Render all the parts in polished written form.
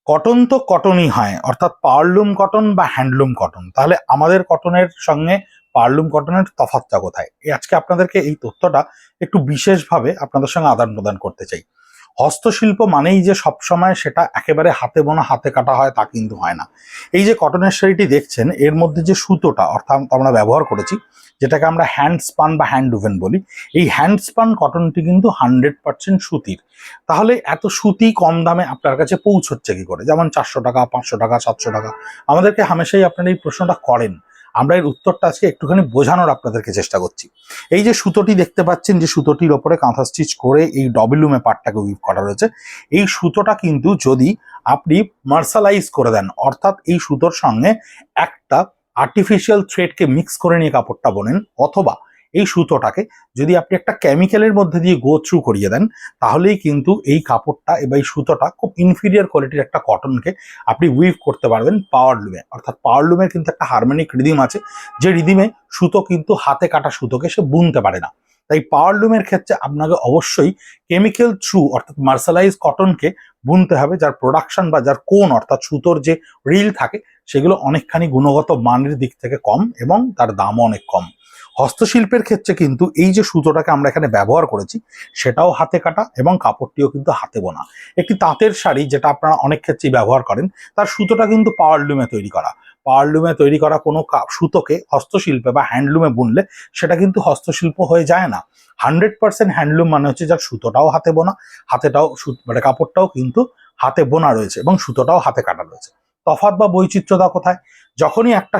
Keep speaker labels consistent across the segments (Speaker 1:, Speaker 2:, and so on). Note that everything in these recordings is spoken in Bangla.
Speaker 1: কটন তো কটনই হয়, অর্থাৎ পাওয়ারলুম কটন বা হ্যান্ডলুম কটন। তাহলে আমাদের কটনের সঙ্গে পাওয়ারলুম কটনের তফাৎটা কোথায়? আজকে আপনাদেরকে এই তথ্যটা একটু বিশেষভাবে আপনাদের সঙ্গে আদান প্রদান করতে চাই। হস্তশিল্প মানেই যে সবসময় সেটা একেবারে হাতে বোনা হাতে কাটা হয় তা কিন্তু হয় না। এই যে কটনের শাড়িটি দেখছেন, এর মধ্যে যে সুতোটা অর্থাৎ আমরা ব্যবহার করেছি, যেটাকে আমরা হ্যান্ড স্পান বা হ্যান্ড উভেন বলি, এই হ্যান্ড স্পান কটনটি কিন্তু 100% সুতির। তাহলে এত সুতি কম দামে আপনার কাছে পৌঁছচ্ছে কি করে? যেমন 400 টাকা, 500 টাকা, 700 টাকা। আমাদেরকে হামেশাই আপনারা এই প্রশ্নটা করেন। আমরা এর উত্তরটা আজকে একটুখানি বোঝানোর আপনাদেরকে চেষ্টা করছি। এই যে সুতোটি দেখতে পাচ্ছেন, যে সুতোটির ওপরে কাঁথা স্টিচ করে এই ডবলুমে পাটটাকে উইভ করা রয়েছে, এই সুতোটা কিন্তু যদি আপনি মার্শালাইজ করে দেন, অর্থাৎ এই সুতোর সঙ্গে একটা আর্টিফিশিয়াল থ্রেডকে মিক্স করে নিয়ে কাপড়টা বোনেন, অথবা এই সুতোটাকে যদি আপনি একটা কেমিক্যালের মধ্যে দিয়ে গো থ্রু করিয়ে দেন, তাহলেই কিন্তু এই কাপড়টা এবং এই সুতোটা খুব ইনফিরিয়ার কোয়ালিটির একটা কটনকে আপনি উইভ করতে পারবেন পাওয়ারলুমে। অর্থাৎ পাওয়ারলুমের কিন্তু একটা হারমোনিক রিদিম আছে, যে রিদিমে সুতো কিন্তু হাতে কাটা সুতোকে সে বুনতে পারে না। তাই পাওয়ারলুমের ক্ষেত্রে আপনাকে অবশ্যই কেমিক্যাল থ্রু অর্থাৎ মার্শালাইজ কটনকে বুনতে হবে, যার প্রোডাকশন বা যার কোন অর্থাৎ সুতোর যে রিল থাকে সেগুলো অনেকখানি গুণগত মানের দিক থেকে কম এবং তার দামও অনেক কম। হস্তশিল্পের ক্ষেত্রে কিন্তু এই যে সুতোটাকে আমরা এখানে ব্যবহার করেছি, সেটাও হাতে কাটা এবং কাপড়টিও কিন্তু হাতে বোনা। একটি তাঁতের শাড়ি যেটা আপনারা অনেক ক্ষেত্রেই ব্যবহার করেন, তার সুতোটা কিন্তু পাওয়ারলুমে তৈরি করা। পাওয়ারলুমে তৈরি করা কোনো সুতোকে হস্তশিল্পে বা হ্যান্ডলুমে বুনলে সেটা কিন্তু হস্তশিল্প হয়ে যায় না। 100% হ্যান্ডলুম মানে হচ্ছে যার সুতোটাও হাতে বোনা, হাতেটাও মানে কাপড়টাও কিন্তু হাতে বোনা রয়েছে এবং সুতোটাও হাতে কাটা রয়েছে। তফাৎ বা বৈচিত্র্যতা কোথায়? যখনই একটা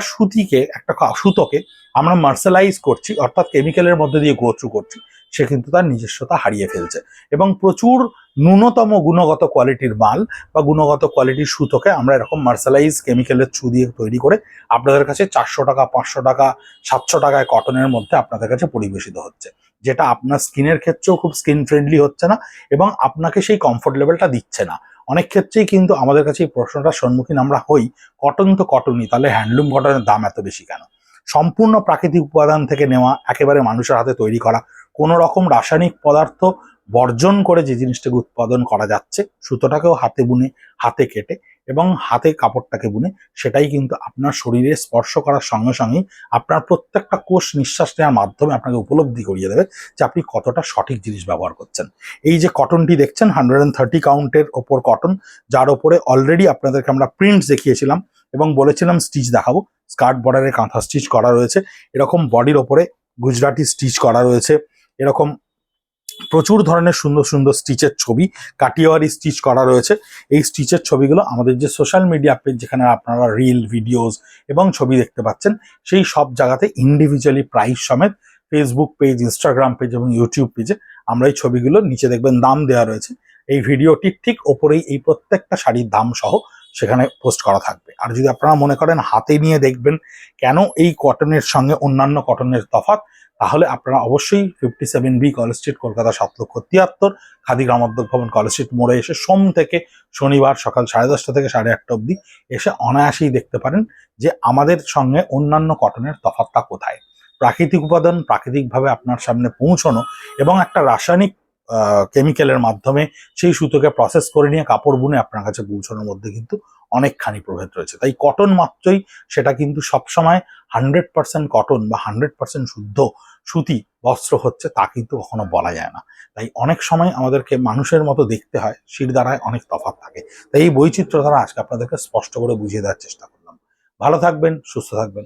Speaker 1: সুতোকে আমরা মার্শালাইজ করছি, অর্থাৎ কেমিক্যালের মধ্যে দিয়ে গো থ্রু করছি, সে কিন্তু তার নিজস্বতা হারিয়ে ফেলছে এবং প্রচুর ন্যূনতম গুণগত কোয়ালিটির মাল বা গুণগত কোয়ালিটির সুতোকে আমরা এরকম মার্শালাইজ কেমিক্যালের থ্রু দিয়ে তৈরি করে আপনাদের কাছে 400 টাকা, 500 টাকা, 700 টাকায় কটনের মধ্যে আপনাদের কাছে পরিবেশিত হচ্ছে, যেটা আপনার স্কিনের ক্ষেত্রেও খুব স্কিন ফ্রেন্ডলি হচ্ছে না এবং আপনাকে সেই কমফোর্ট লেভেলটা দিচ্ছে না। অনেক ক্ষেত্রেই কিন্তু আমাদের কাছে এই প্রশ্নটার সম্মুখীন আমরা হই, কটন তো কটনই, তাহলে হ্যান্ডলুম কটনের দাম এত বেশি কেন? সম্পূর্ণ প্রাকৃতিক উপাদান থেকে নেওয়া, একেবারে মানুষের হাতে তৈরি করা, কোনো রকম রাসায়নিক পদার্থ বর্জন করে যে জিনিসটাকে উৎপাদন করা যাচ্ছে, সুতোটাকেও হাতে বুনে, হাতে কেটে এবং হাতে কাপড়টাকে বুনে, সেটাই কিন্তু আপনার শরীরে স্পর্শ করার সঙ্গে সঙ্গেই আপনার প্রত্যেকটা কোষ নিঃশ্বাস নেওয়ার মাধ্যমে আপনাকে উপলব্ধি করিয়ে দেবে যে আপনি কতটা সঠিক জিনিস ব্যবহার করছেন। এই যে কটনটি দেখছেন, 130 কাউন্টের ওপর কটন, যার ওপরে অলরেডি আপনাদেরকে আমরা প্রিন্টস দেখিয়েছিলাম এবং বলেছিলাম স্টিচ দেখাবো। স্কার্ট বর্ডারে কাঁথা স্টিচ করা রয়েছে, এরকম বডির ওপরে গুজরাটি স্টিচ করা রয়েছে, এরকম প্রচুর ধরনের সুন্দর সুন্দর স্টিচের ছবি, কাটিওয়ারি স্টিচ করা রয়েছে। এই স্টিচের ছবিগুলো আমাদের যে সোশ্যাল মিডিয়া পেজ, যেখানে আপনারা রিল, ভিডিওস এবং ছবি দেখতে পাচ্ছেন, সেই সব জায়গাতে ইন্ডিভিজুয়ালি প্রাইস সমেত ফেসবুক পেজ, ইনস্টাগ্রাম পেজ এবং ইউটিউব পেজে আমরা এই ছবিগুলো নিচে দেখবেন দাম দেওয়া রয়েছে। এই ভিডিওটির ঠিক ওপরেই এই প্রত্যেকটা শাড়ির দাম সহ সেখানে পোস্ট করা থাকবে। আর যদি আপনারা মনে করেন হাতে নিয়ে দেখবেন কেন এই কটনের সঙ্গে অন্যান্য কটনের তফাৎ, তাহলে আপনারা অবশ্যই 57B college street, Kolkata 7,73,000, Khadi Gramodyog Bhavan, college street মোড়ে এসে সোম থেকে শনিবার সকাল 10:30 থেকে 8:30 অবধি এসে অনায়াসেই দেখতে পারেন যে আমাদের সঙ্গে অন্যান্য কটনের তফাৎটা কোথায়। প্রাকৃতিক উপাদান প্রাকৃতিকভাবে আপনার সামনে পৌঁছানো এবং একটা রাসায়নিক কেমিক্যালের মাধ্যমে সেই সুতোকে প্রসেস করে নিয়ে কাপড় বুনে আপনার কাছে পৌঁছানোর মধ্যে কিন্তু অনেকখানি প্রভেদ রয়েছে। তাই কটন মাত্রই সেটা কিন্তু সবসময় 100% কটন বা 100% শুদ্ধ সুতি বস্ত্র হচ্ছে তা কিন্তু কখনো বলা যায় না। তাই অনেক সময় আমাদেরকে মানুষের মতো দেখতে হয়, শিরদাঁড়ায় অনেক তফাৎ থাকে। তাই এই বৈচিত্র্য দ্বারা আজকে আপনাদেরকে স্পষ্ট করে বুঝিয়ে দেওয়ার চেষ্টা করলাম। ভালো থাকবেন, সুস্থ থাকবেন।